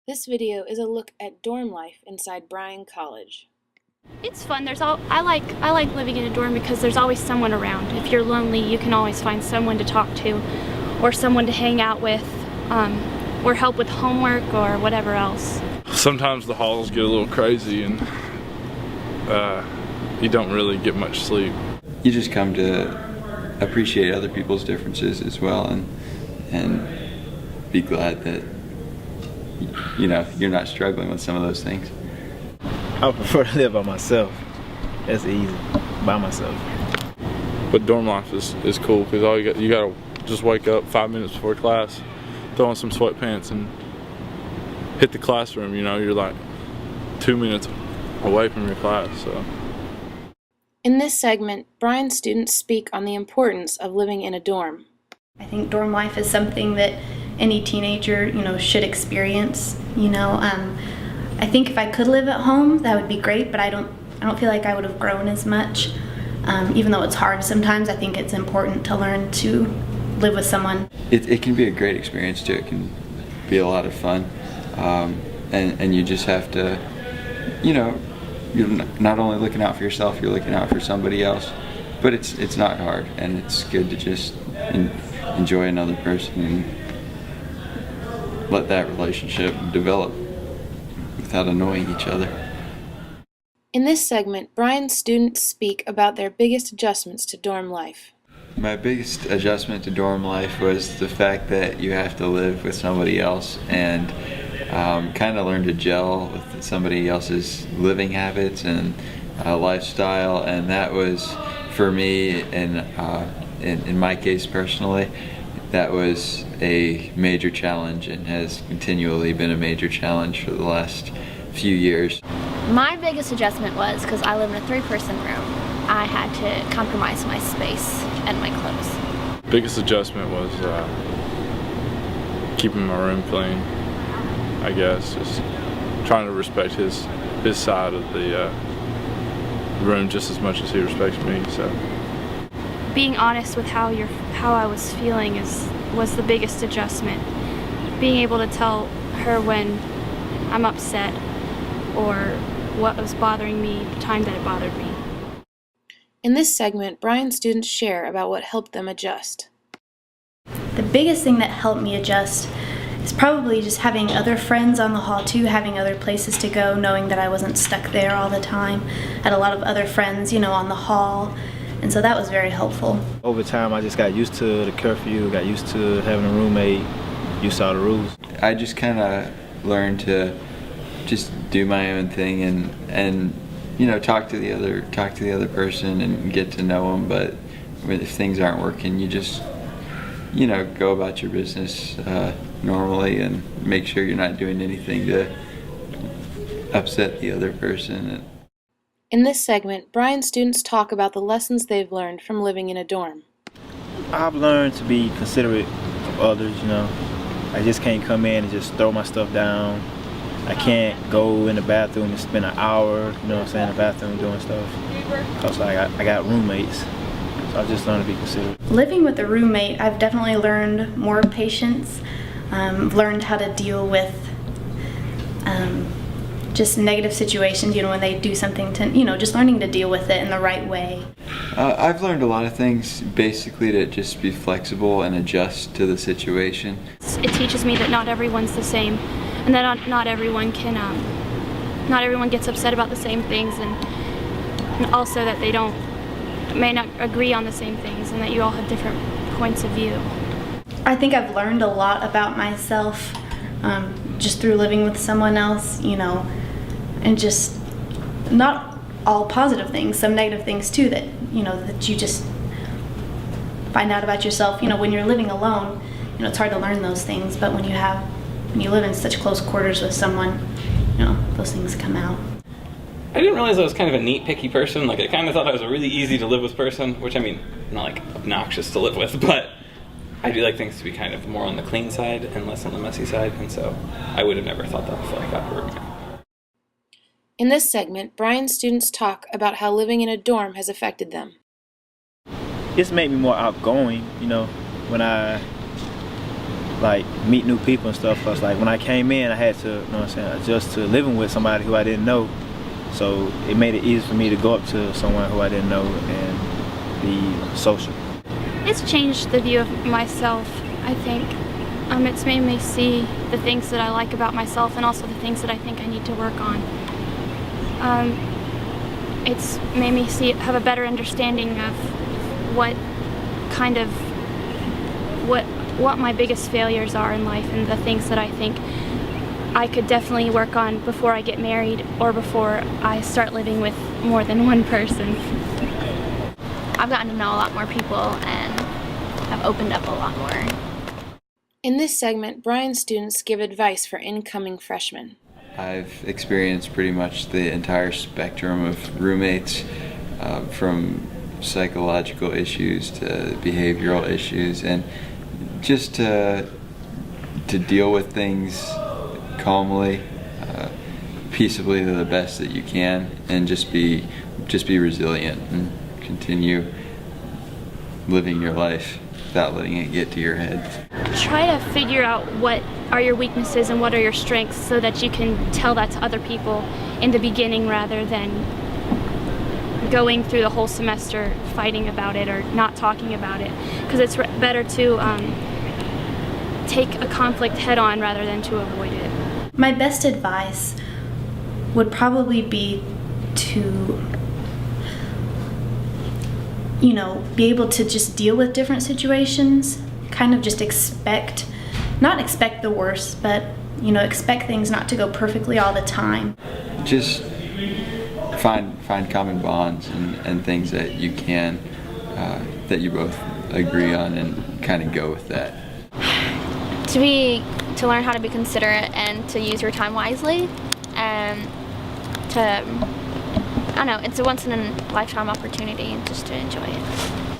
This video is a look at dorm life inside Bryan College. It's fun. I like living in a dorm because there's always someone around. If you're lonely, you can always find someone to talk to or someone to hang out with, or help with homework or whatever else. Sometimes the halls get a little crazy and you don't really get much sleep. You just come to appreciate other people's differences as well and be glad that you're not struggling with some of those things. I would prefer to live by myself. That's easy, by myself. But dorm life is cool because you gotta just wake up 5 minutes before class, throw on some sweatpants and hit the classroom. You're like 2 minutes away from your class. So. In this segment, Bryan students speak on the importance of living in a dorm. I think dorm life is something that any teenager, should experience. I think if I could live at home, that would be great, but I don't feel like I would have grown as much. Even though it's hard sometimes, I think it's important to learn to live with someone. It can be a great experience too. It can be a lot of fun, and you just have to, you're not only looking out for yourself, you're looking out for somebody else. But it's not hard, and it's good to just enjoy another person and let that relationship develop without annoying each other. In this segment, Bryan students speak about their biggest adjustments to dorm life. My biggest adjustment to dorm life was the fact that you have to live with somebody else and kind of learn to gel with somebody else's living habits and lifestyle, and that was for me, in my case personally, that was a major challenge and has continually been a major challenge for the last few years. My biggest adjustment was because I live in a three-person room. I had to compromise my space and my clothes. Biggest adjustment was keeping my room clean. I guess just trying to respect his side of the room just as much as he respects me. So Being honest with how I was feeling was the biggest adjustment. Being able to tell her when I'm upset or what was bothering me, the time that it bothered me. In this segment, Bryan students share about what helped them adjust. The biggest thing that helped me adjust is probably just having other friends on the hall too, having other places to go, knowing that I wasn't stuck there all the time. I had a lot of other friends, on the hall, and so that was very helpful. Over time, I just got used to the curfew, got used to having a roommate, used to all the rules. I just kind of learned to just do my own thing and talk to the other person and get to know them. But if things aren't working, you just go about your business normally and make sure you're not doing anything to upset the other person. In this segment, Bryan students talk about the lessons they've learned from living in a dorm. I've learned to be considerate of others, I just can't come in and just throw my stuff down. I can't go in the bathroom and spend an hour, in the bathroom doing stuff. Because I got roommates, so I just learned to be considerate. Living with a roommate, I've definitely learned more patience, learned how to deal with just negative situations, when they do something to, just learning to deal with it in the right way. I've learned a lot of things, basically to just be flexible and adjust to the situation. It teaches me that not everyone's the same, and that not everyone not everyone gets upset about the same things, and also that they may not agree on the same things, and that you all have different points of view. I think I've learned a lot about myself just through living with someone else, and just not all positive things, some negative things too that, that you just find out about yourself, when you're living alone. It's hard to learn those things, but when you live in such close quarters with someone, those things come out. I didn't realize I was kind of a neat, picky person. I kind of thought I was a really easy to live with person, which not obnoxious to live with, but I do like things to be kind of more on the clean side and less on the messy side, and so I would have never thought that before I got here. In this segment, Bryan students talk about how living in a dorm has affected them. It's made me more outgoing, when I like meet new people and stuff. Cause like when I came in, I had to, you know what I'm saying, adjust to living with somebody who I didn't know. So it made it easy for me to go up to someone who I didn't know and be social. It's changed the view of myself, I think. It's made me see the things that I like about myself and also the things that I think I need to work on. It's made me have a better understanding of what my biggest failures are in life and the things that I think I could definitely work on before I get married or before I start living with more than one person. I've gotten to know a lot more people and have opened up a lot more. In this segment, Brian's students give advice for incoming freshmen. I've experienced pretty much the entire spectrum of roommates, from psychological issues to behavioral issues, and just to deal with things calmly, peaceably to the best that you can, and just be resilient and continue living your life without letting it get to your head. Try to figure out what are your weaknesses and what are your strengths so that you can tell that to other people in the beginning rather than going through the whole semester fighting about it or not talking about it, because it's better to take a conflict head on rather than to avoid it. My best advice would probably be to, be able to just deal with different situations, kind of just not expect the worst, but, expect things not to go perfectly all the time. Just find common bonds and things that you can, that you both agree on, and kind of go with that. To learn how to be considerate and to use your time wisely, and it's a once in a lifetime opportunity, and just to enjoy it.